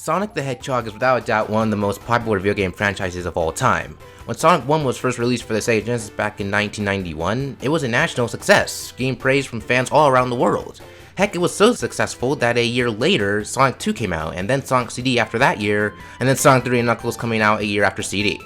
Sonic the Hedgehog is without a doubt one of the most popular video game franchises of all time. When Sonic 1 was first released for the Sega Genesis back in 1991, it was a national success, gaining praise from fans all around the world. Heck, it was so successful that a year later, Sonic 2 came out, and then Sonic CD after that year, and then Sonic 3 and Knuckles coming out a year after CD.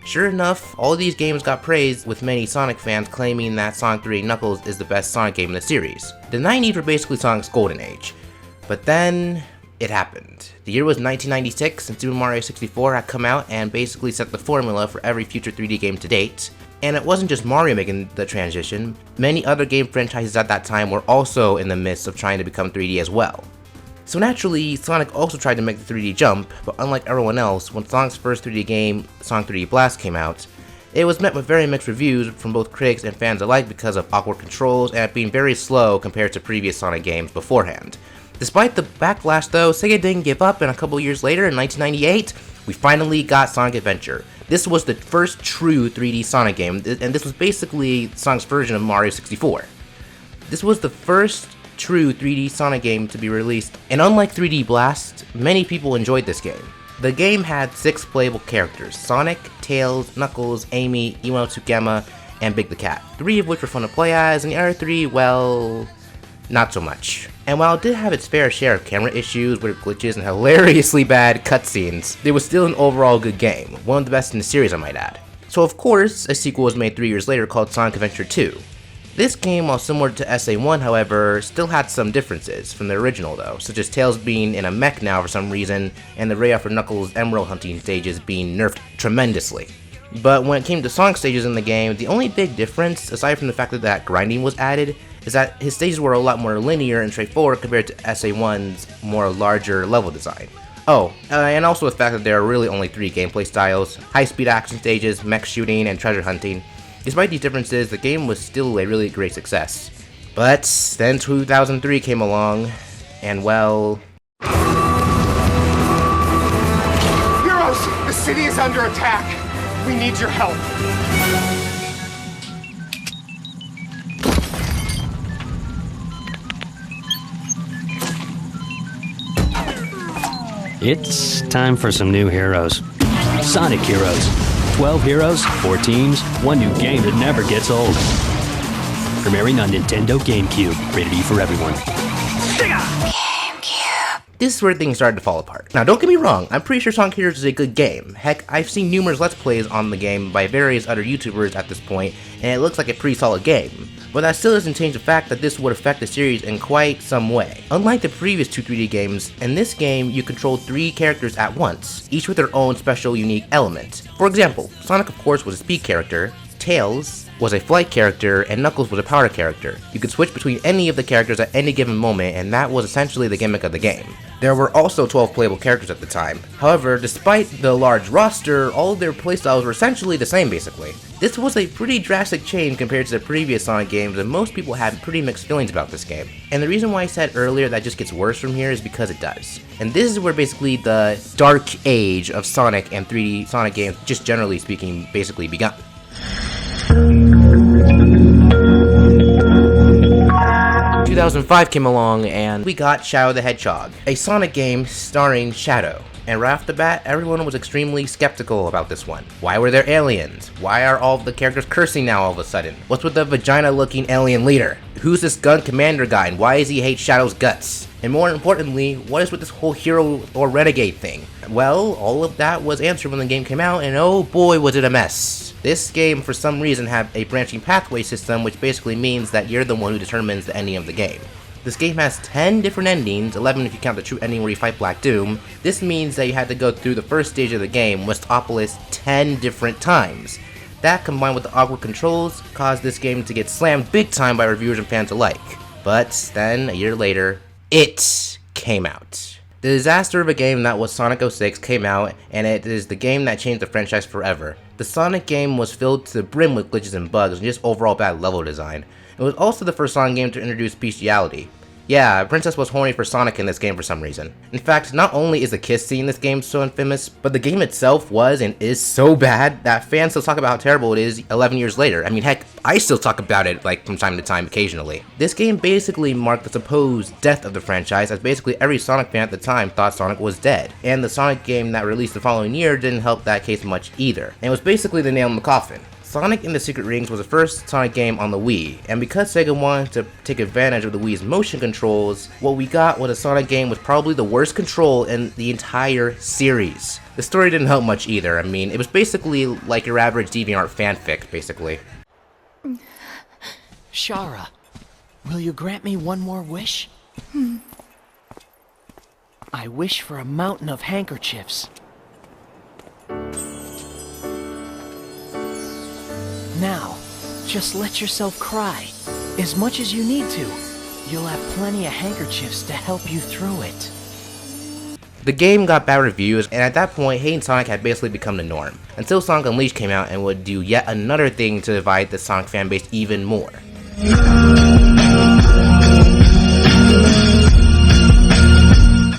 Sure enough, all these games got praised, with many Sonic fans claiming that Sonic 3 and Knuckles is the best Sonic game in the series. The 90s were basically Sonic's golden age. But then, it happened. The year was 1996, and Super Mario 64 had come out and basically set the formula for every future 3D game to date. And it wasn't just Mario making the transition, many other game franchises at that time were also in the midst of trying to become 3D as well. So naturally, Sonic also tried to make the 3D jump, but unlike everyone else, when Sonic's first 3D game, Sonic 3D Blast, came out, it was met with very mixed reviews from both critics and fans alike because of awkward controls and it being very slow compared to previous Sonic games beforehand. Despite the backlash though, Sega didn't give up, and a couple years later, in 1998, we finally got Sonic Adventure. This was the first true 3D Sonic game, and this was basically Sonic's version of Mario 64. This was the first true 3D Sonic game to be released, and unlike 3D Blast, many people enjoyed this game. The game had 6 playable characters: Sonic, Tails, Knuckles, Amy, Emo Tsukema, and Big the Cat, 3 of which were fun to play as, and the other 3, well, not so much. And while it did have its fair share of camera issues, weird glitches, and hilariously bad cutscenes, it was still an overall good game, one of the best in the series I might add. So of course, a sequel was made 3 years later called Sonic Adventure 2. This game, while similar to SA1 however, still had some differences from the original though, such as Tails being in a mech now for some reason, and the radar for Knuckles' emerald hunting stages being nerfed tremendously. But when it came to Sonic stages in the game, the only big difference, aside from the fact that grinding was added, is that his stages were a lot more linear and straightforward compared to SA1's more larger level design. Oh, and also the fact that there are really only 3 gameplay styles: high-speed action stages, mech shooting, and treasure hunting. Despite these differences, the game was still a really great success. But then 2003 came along, and well... Heroes! The city is under attack! We need your help! It's time for some new heroes. Sonic Heroes. 12 heroes, 4 teams, 1 new game that never gets old. Premiering on Nintendo GameCube. Rated E for everyone. This is where things started to fall apart. Now don't get me wrong, I'm pretty sure Sonic Heroes is a good game. Heck, I've seen numerous Let's Plays on the game by various other YouTubers at this point, and it looks like a pretty solid game. But that still doesn't change the fact that this would affect the series in quite some way. Unlike the previous 2 3D games, in this game you control 3 characters at once, each with their own special unique element. For example, Sonic of course was a speed character, Tails was a flight character, and Knuckles was a power character. You could switch between any of the characters at any given moment, and that was essentially the gimmick of the game. There were also 12 playable characters at the time. However, despite the large roster, all of their playstyles were essentially the same basically. This was a pretty drastic change compared to the previous Sonic games, and most people had pretty mixed feelings about this game. And the reason why I said earlier that it just gets worse from here is because it does. And this is where basically the dark age of Sonic and 3D Sonic games, just generally speaking, basically begun. 2005 came along and we got Shadow the Hedgehog, a Sonic game starring Shadow. And right off the bat, everyone was extremely skeptical about this one. Why were there aliens? Why are all of the characters cursing now all of a sudden? What's with the vagina-looking alien leader? Who's this gun commander guy and why does he hate Shadow's guts? And more importantly, what is with this whole hero or renegade thing? Well, all of that was answered when the game came out, and oh boy was it a mess. This game, for some reason, had a branching pathway system, which basically means that you're the one who determines the ending of the game. This game has 10 different endings, 11 if you count the true ending where you fight Black Doom. This means that you had to go through the first stage of the game, Westopolis, 10 different times. That, combined with the awkward controls, caused this game to get slammed big time by reviewers and fans alike. But then, a year later, it came out. The disaster of a game that was Sonic 06 came out, and it is the game that changed the franchise forever. The Sonic game was filled to the brim with glitches and bugs, and just overall bad level design. It was also the first Sonic game to introduce bestiality. Yeah, Princess was horny for Sonic in this game for some reason. In fact, not only is the kiss scene in this game so infamous, but the game itself was and is so bad that fans still talk about how terrible it is 11 years later. I mean, heck, I still talk about it like from time to time occasionally. This game basically marked the supposed death of the franchise, as basically every Sonic fan at the time thought Sonic was dead. And the Sonic game that released the following year didn't help that case much either. And it was basically the nail in the coffin. Sonic and the Secret Rings was the first Sonic game on the Wii, and because Sega wanted to take advantage of the Wii's motion controls, what we got was a Sonic game with probably the worst control in the entire series. The story didn't help much either. I mean, it was basically like your average DeviantArt fanfic, basically. Shara, will you grant me one more wish? I wish for a mountain of handkerchiefs. Now, just let yourself cry, as much as you need to. You'll have plenty of handkerchiefs to help you through it. The game got bad reviews, and at that point, hating Sonic had basically become the norm, until Sonic Unleashed came out and would do yet another thing to divide the Sonic fanbase even more.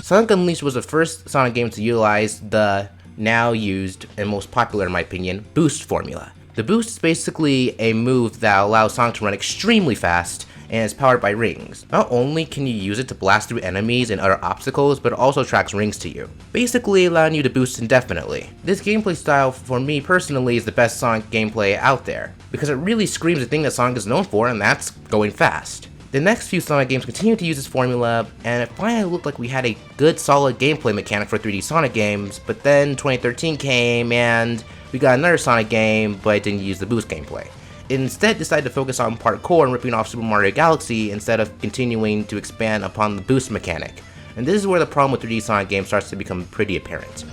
Sonic Unleashed was the first Sonic game to utilize the now used, and most popular in my opinion, boost formula. The boost is basically a move that allows Sonic to run extremely fast and is powered by rings. Not only can you use it to blast through enemies and other obstacles, but it also attracts rings to you, basically allowing you to boost indefinitely. This gameplay style, for me personally, is the best Sonic gameplay out there, because it really screams the thing that Sonic is known for, and that's going fast. The next few Sonic games continued to use this formula, and it finally looked like we had a good solid gameplay mechanic for 3D Sonic games, but then 2013 came and we got another Sonic game, but it didn't use the boost gameplay. It instead decided to focus on parkour and ripping off Super Mario Galaxy instead of continuing to expand upon the boost mechanic. And this is where the problem with 3D Sonic games starts to become pretty apparent.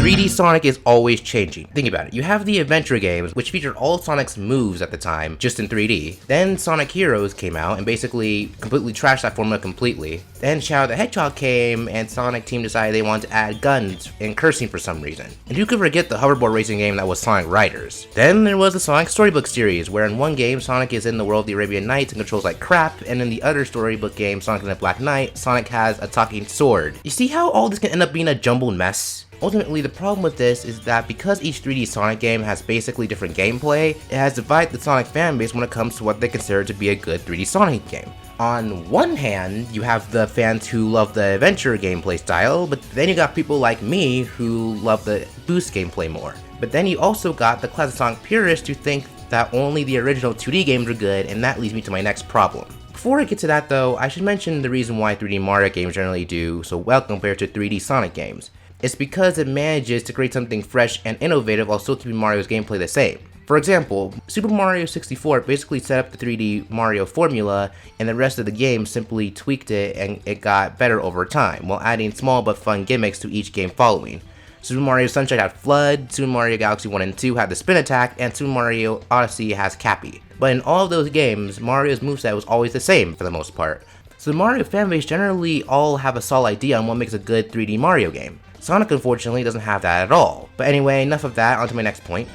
3D Sonic is always changing. Think about it. You have the adventure games, which featured all Sonic's moves at the time, just in 3D. Then Sonic Heroes came out and basically completely trashed that formula completely. Then Shadow the Hedgehog came, and Sonic team decided they wanted to add guns and cursing for some reason. And who could forget the hoverboard racing game that was Sonic Riders? Then there was the Sonic Storybook series, where in one game Sonic is in the world of the Arabian Nights and controls like crap, and in the other storybook game, Sonic and the Black Knight, Sonic has a talking sword. You see how all this can end up being a jumbled mess? Ultimately, the problem with this is that because each 3D Sonic game has basically different gameplay, it has divided the Sonic fanbase when it comes to what they consider to be a good 3D Sonic game. On one hand, you have the fans who love the adventure gameplay style, but then you got people like me who love the boost gameplay more. But then you also got the classic Sonic purists who think that only the original 2D games are good, and that leads me to my next problem. Before I get to that though, I should mention the reason why 3D Mario games generally do so well compared to 3D Sonic games. It's because it manages to create something fresh and innovative while still keeping Mario's gameplay the same. For example, Super Mario 64 basically set up the 3D Mario formula, and the rest of the game simply tweaked it and it got better over time, while adding small but fun gimmicks to each game following. Super Mario Sunshine had Flood, Super Mario Galaxy 1 and 2 had the Spin Attack, and Super Mario Odyssey has Cappy. But in all of those games, Mario's moveset was always the same for the most part. So the Mario fanbase generally all have a solid idea on what makes a good 3D Mario game. Sonic unfortunately doesn't have that at all. But anyway, enough of that, on to my next point.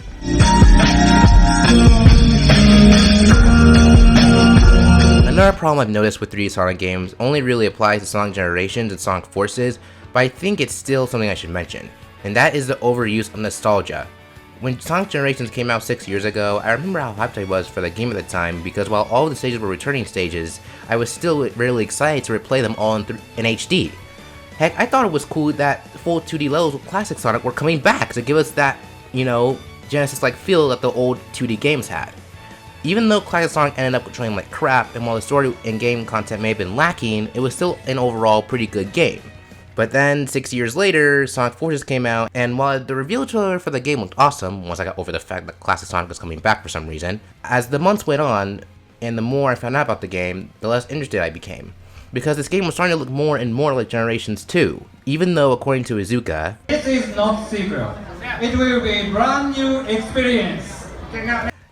Another problem I've noticed with 3D Sonic games only really applies to Sonic Generations and Sonic Forces, but I think it's still something I should mention, and that is the overuse of nostalgia. When Sonic Generations came out 6 years ago, I remember how hyped I was for the game at the time, because while all of the stages were returning stages, I was still really excited to replay them all in HD. Heck, I thought it was cool that full 2D levels with Classic Sonic were coming back to give us that, Genesis-like feel that the old 2D games had. Even though Classic Sonic ended up portraying like crap, and while the story and game content may have been lacking, it was still an overall pretty good game. But then, 6 years later, Sonic Forces came out, and while the reveal trailer for the game looked awesome, once I got over the fact that Classic Sonic was coming back for some reason, as the months went on, and the more I found out about the game, the less interested I became. Because this game was starting to look more and more like Generations 2, even though, according to Izuka, this is not sequel. It will be a brand new experience.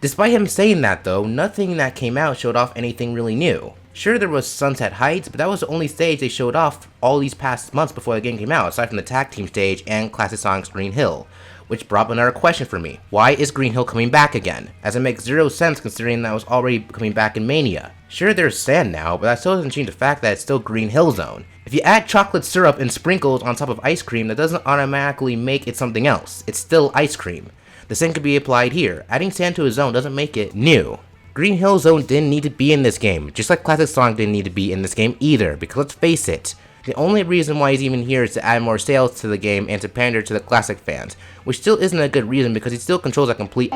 Despite him saying that though, nothing that came out showed off anything really new. Sure, there was Sunset Heights, but that was the only stage they showed off all these past months before the game came out, aside from the tag team stage and Classic Sonic's Green Hill, which brought up another question for me. Why is Green Hill coming back again? As it makes zero sense considering that it was already coming back in Mania. Sure, there's sand now, but that still doesn't change the fact that it's still Green Hill Zone. If you add chocolate syrup and sprinkles on top of ice cream, that doesn't automatically make it something else. It's still ice cream. The same could be applied here. Adding sand to a zone doesn't make it new. Green Hill Zone didn't need to be in this game, just like Classic Sonic didn't need to be in this game either, because let's face it, the only reason why he's even here is to add more sales to the game and to pander to the classic fans, which still isn't a good reason because he still controls a complete.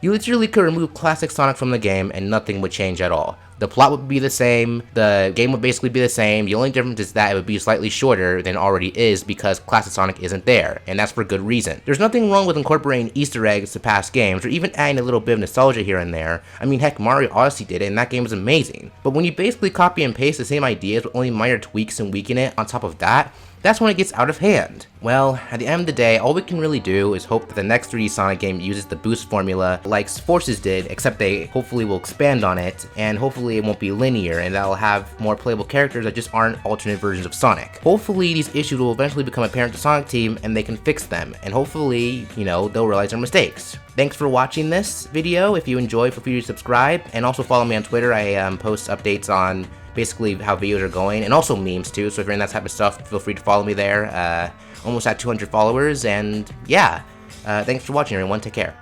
You literally could remove Classic Sonic from the game and nothing would change at all. The plot would be the same, the game would basically be the same, the only difference is that it would be slightly shorter than it already is because Classic Sonic isn't there, and that's for good reason. There's nothing wrong with incorporating Easter eggs to past games, or even adding a little bit of nostalgia here and there. I mean, heck, Mario Odyssey did it, and that game was amazing. But when you basically copy and paste the same ideas with only minor tweaks and weaken it on top of that, that's when it gets out of hand. Well, at the end of the day, all we can really do is hope that the next 3D Sonic game uses the boost formula like Forces did, except they hopefully will expand on it, and hopefully it won't be linear, and that'll have more playable characters that just aren't alternate versions of Sonic. Hopefully these issues will eventually become apparent to Sonic Team, and they can fix them, and hopefully, you know, they'll realize their mistakes. Thanks for watching this video. If you enjoyed, feel free to subscribe, and also follow me on Twitter. I post updates on basically how videos are going, and also memes too, so if you're in that type of stuff, feel free to follow me there. Almost at 200 followers, and yeah, thanks for watching everyone, take care.